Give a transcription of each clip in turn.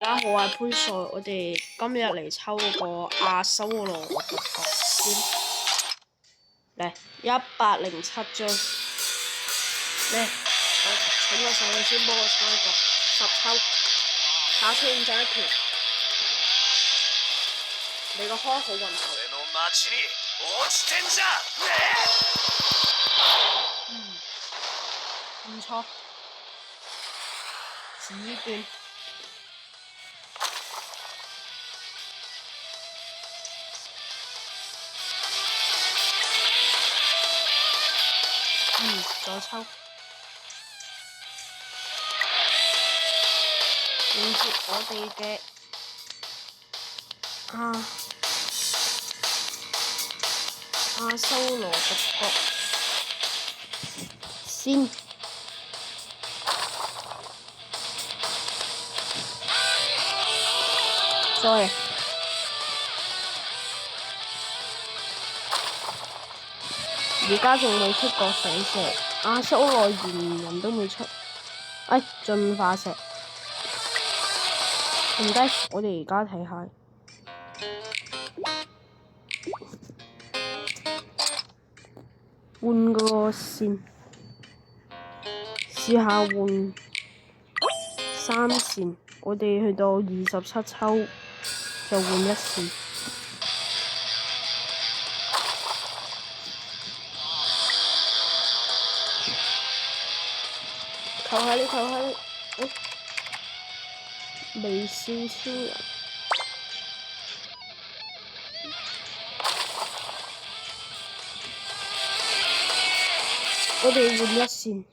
大家好，我係潘帥，我哋今日嚟抽嗰個阿修羅嘅獨角仙，嚟107張，嚟我請個上去先幫我抽一個10抽，打出5張1條，你個開好運頭。唔錯，紫劍。再抽，迎接我哋嘅阿修羅獨角仙。sorry。而家仲未出過死石，阿修羅猿人都未出，進化石。唔該，我哋而家睇下，換個線，試下換3線，我哋去到27抽就換1線。求下你，求下你！微笑超人，我哋換1線，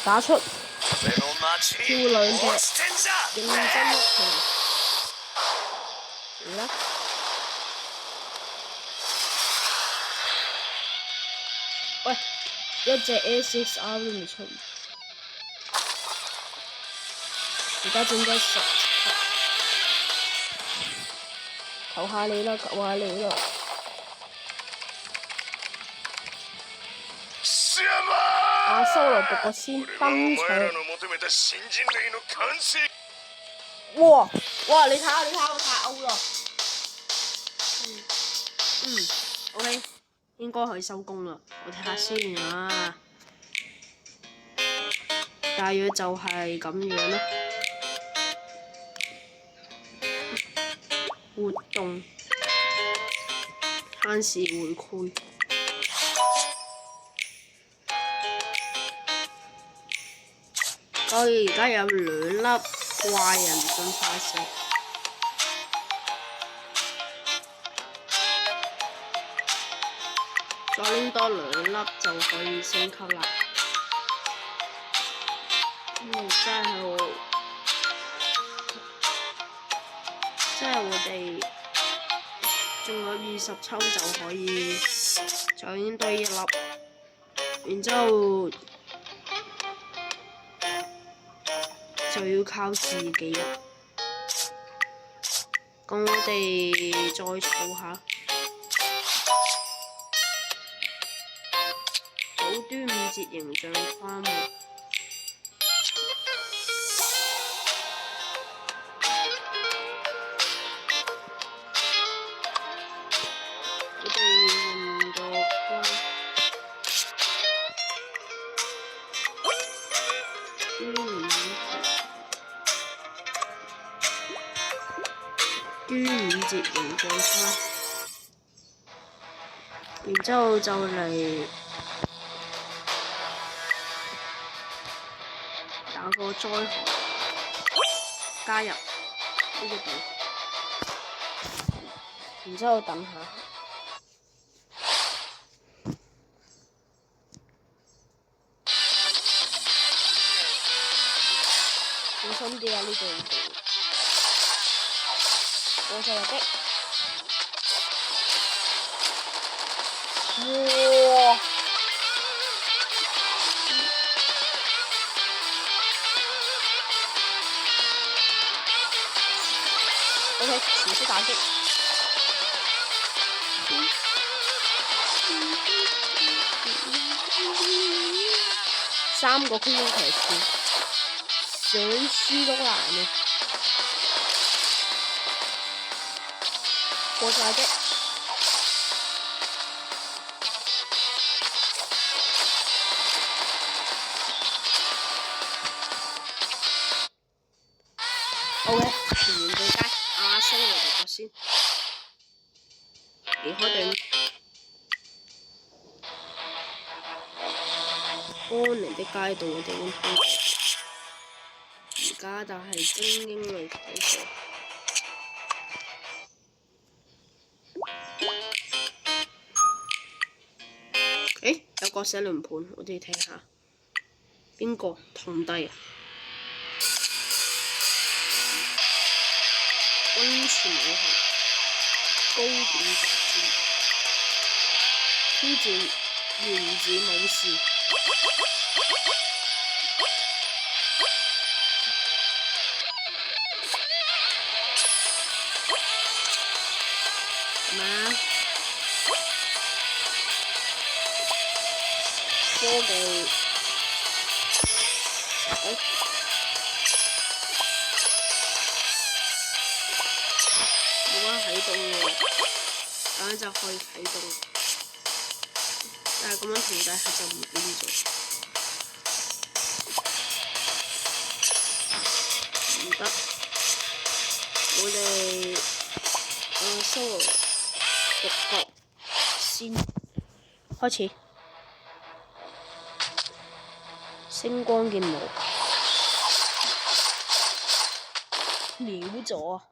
打出跳2隻，認真1條，嚟啦！喂，一隻 SSR 都未出，而家剩低10抽，求下你啦，求下你啦！阿修羅獨角仙登場！哇！你睇下，我太歐啦！OK。應該可以收工啦，我睇下先啊。大約就係咁樣啦。活動限時回饋，我哋而家有2粒怪人進化石。再拎多2粒就可以升級啦。即係我哋仲有20抽就可以，就已經多1粒。然之後就要靠自己啦。咁我哋再儲下。端午節形象花木，我哋換個花，端午節形象花，然之後就嚟打個災害，加入呢個隊，然之後等下，小心啲啊！呢度我就入的，哇！OK， 持續打擊。3個空中騎士，想輸都難啊！過炸擊，好嘅，前面對街，阿蘇嚟讀先，離開隊伍。安寧的街道我哋已經通過，而家就係精英類跑手。誒，有個寫輪盤，我哋睇下邊個同低啊？温泉武俠高點作戰，挑戰原子武士。科技，冇得啟動喎，咁樣就可以啟動，但係咁樣停底下就唔變咗，唔得，我哋solo 獨角先開始。星光劍舞秒咗啊！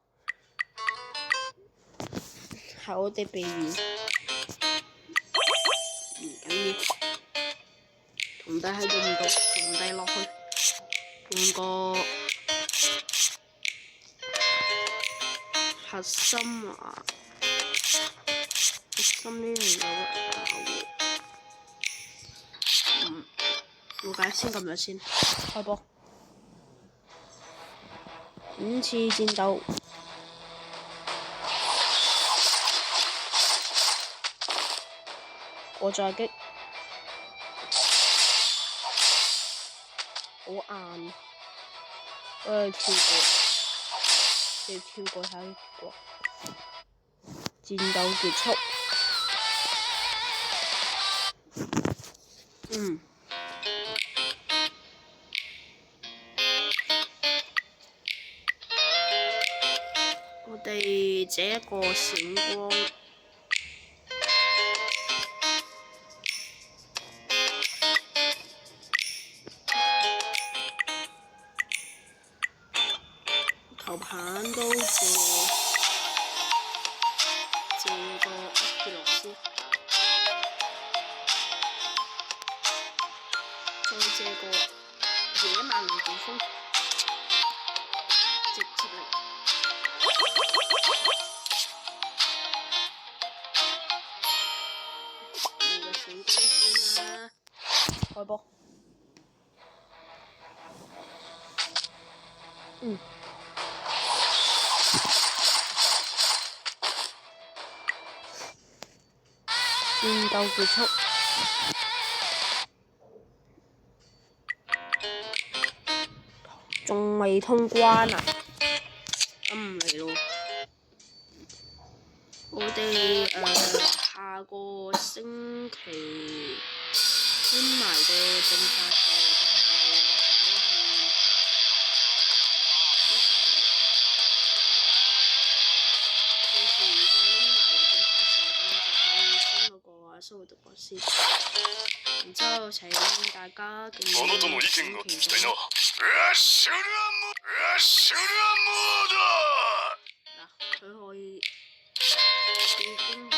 係我哋避免，唔緊要，同低喺度唔到，同低落去，換個核心啊！核心呢度有得考喎。冇計，先撳咗先，開波。5次戰鬥，過炸擊，好硬，跳過，你跳過睇結果。戰鬥結束。我哋這一個閃光球棒都借個厄傑洛斯，再借個野蠻龍捲風，直接嚟。閃光先啦，開波。戰鬥結束，仲未通關啊？咁唔嚟咯。我哋下個星期搬埋個進化石，到時再拎埋個進化石，咁就可以升嗰個生活獨角仙。然之後請大家記住星期再。嗱，佢可以已經。